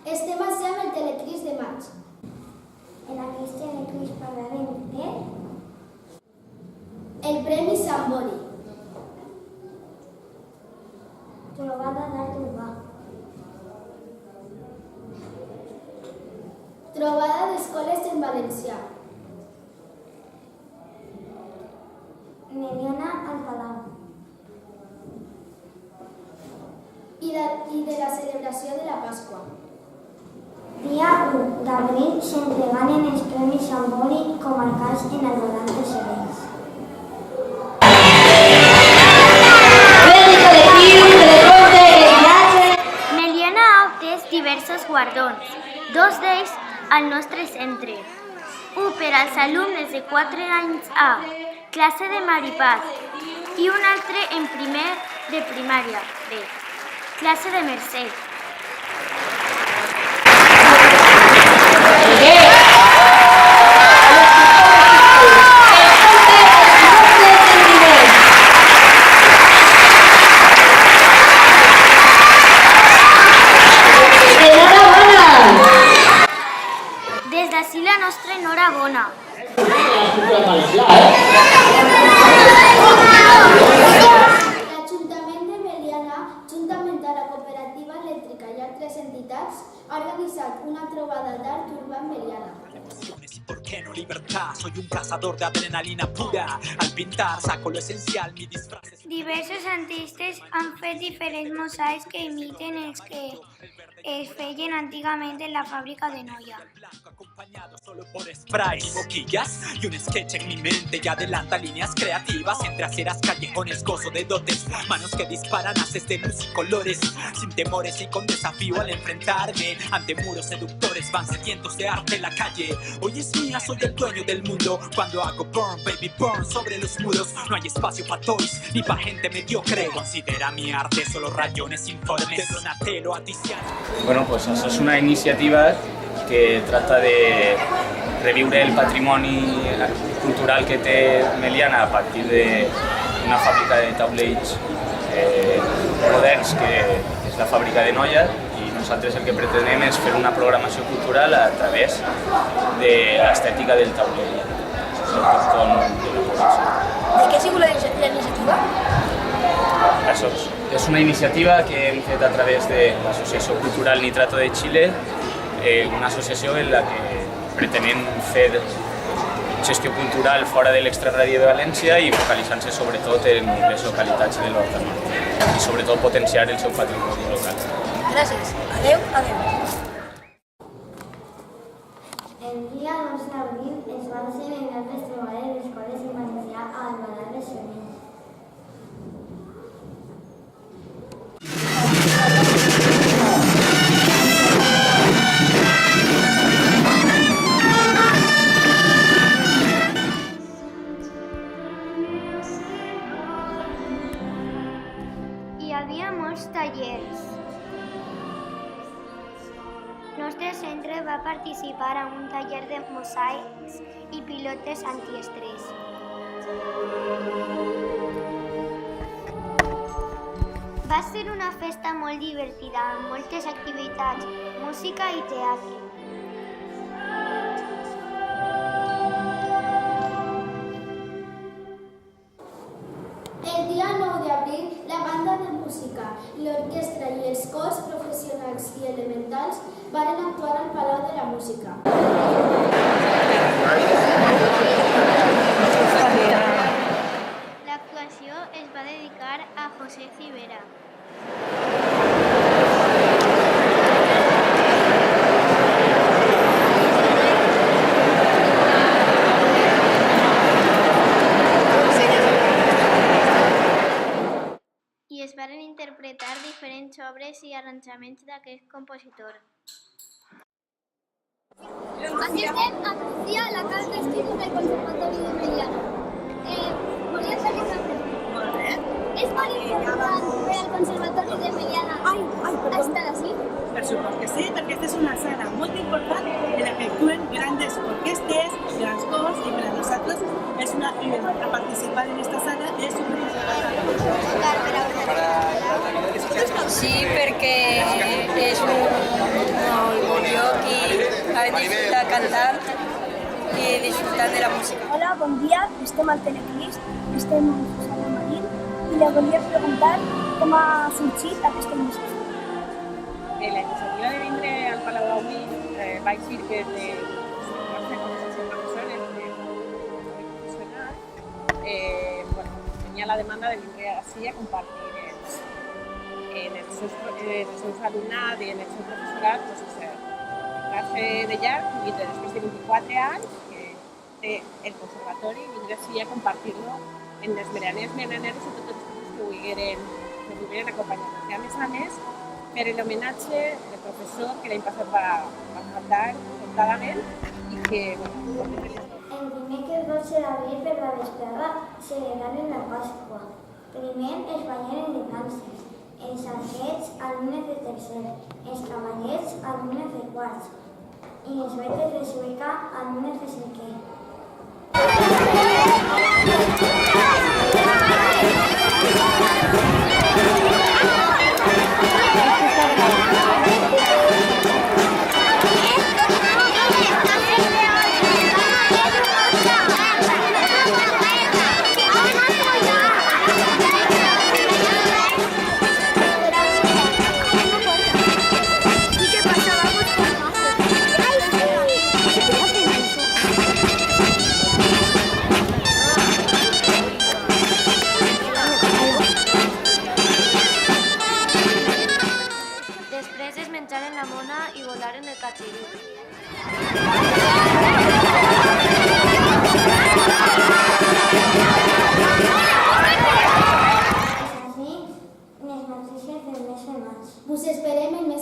Estem ací amb el Telecris de maig. En aquest Telecris parlarem de... El Premi Sambori. Trobada d'art urbà. Trobada d'escoles en valencià. Meliana al Palau. I de la celebració de la Pasqua. Dia 1 d'abril s'entregaren els Premis Sambori comarcals en el voltant de Serens. Meliana ha obtès diversos guardons, dos d'ells al nostre centre. Un per als alumnes de 4 anys A, classe de Maripaz, i un altre en primer de primària B, classe de Mercè. Des d'ací la nostra enhorabona. L'Ajuntament de Meliana, juntament amb la Cooperativa Elèctrica i altres entitats, ha organitzat una trobada d'art urbà en Meliana. ¿Por qué no libertad? Soy un cazador de adrenalina pura. Al pintar saco lo esencial, mi disfraz es... Diversos artistes han fet diferents mosaics que imiten els que es feien antigament en la fàbrica de Noia. Acompañado solo por sprays, boquillas y un sketch en mi mente que adelanta líneas creativas entre aceras, callejones, gozo de dotes, manos que disparan haces de luz y colores, sin temores y con desafío al enfrentarme ante muros seductores, van sedientos de arte en la calle. Hoy es mía, soy el dueño del mundo. Cuando hago burn, baby burn sobre los muros, no hay espacio para toys ni para gente mediocre. Considera mi arte solo rayones informes de Donatello a Tiziano. Bueno, pues això és una iniciativa que tracta de reviure el patrimoni cultural que té Meliana a partir d'una fàbrica de taulells moderns que és la fàbrica de Noia, i nosaltres el que pretenem és fer una programació cultural a través de l'estètica del taulell, autòcton de la població. De què ha sigut la iniciativa? Això és una iniciativa que hem fet a través de l'Associació Cultural Nitrato de Xile, una associació en la que pretenem fer gestió cultural fora de l'extraradi de València i focalitzant-se sobretot en les localitats de l'Horta Nord i sobretot potenciar el seu patrimoni local. Gràcies. Adéu, adéu. El dia 2 d'abril es van celebrar les trobades d'escoles en valencià a Albalat de Serens. Hi havia molts tallers. El nostre centre va participar en un taller de mosaics i pilotes antiestrès. Va ser una festa molt divertida, amb moltes activitats, música i teatre. El dia 9 d'abril, la banda de música, l'orquestra i els cors professionals i elementals varen actuar al Palau de la Música. L'actuació es va dedicar a José Civera. I es varen interpretar diferents obres i arranjaments d'aquest compositor. Aquí estem amb Lucía, la cap d'estudis del Conservatori de Meliana. Volia fer-li una pregunta. Molt bé. És molt important per al Conservatori de Meliana estar així? Per supost que sí, perquè aquesta és una sala molt important en la que actuen grandes orquestes, grans cors, i per a nosaltres és a participar en aquesta sala és superimportant. Sí, perquè és un molt lloc i acabem disfrutar cantant i disfrutant de la música. Hola, bon dia. Estem al Telecrist, estem amb Susana Marín i li volia preguntar com ha sorgit aquesta iniciativa. La iniciativa de vindre al Palau avui va eixir que de professores tenia la demanda de vindre així a compartir en els seus alumnat i en el seu professorat ficar-se de llarg i després de 24 anys que té el conservatori vindre així a compartir-lo en les merianeres i totes les coses que volgueren acompanyar-nos. I a més, per l'homenatge del professor que l'any passat va faltar portadament i que, El dimecres 12 d'abril per la vesprada celebraren la Pasqua. Primer es ballen les danses, els arquets alumnes de tercer, els cavallets alumnes de quarts i les betes de sueca alumnes de cinquè. Després es menjaren la mona i volaren el catxirú. Les notícies del mes de maig. Us esperem el mes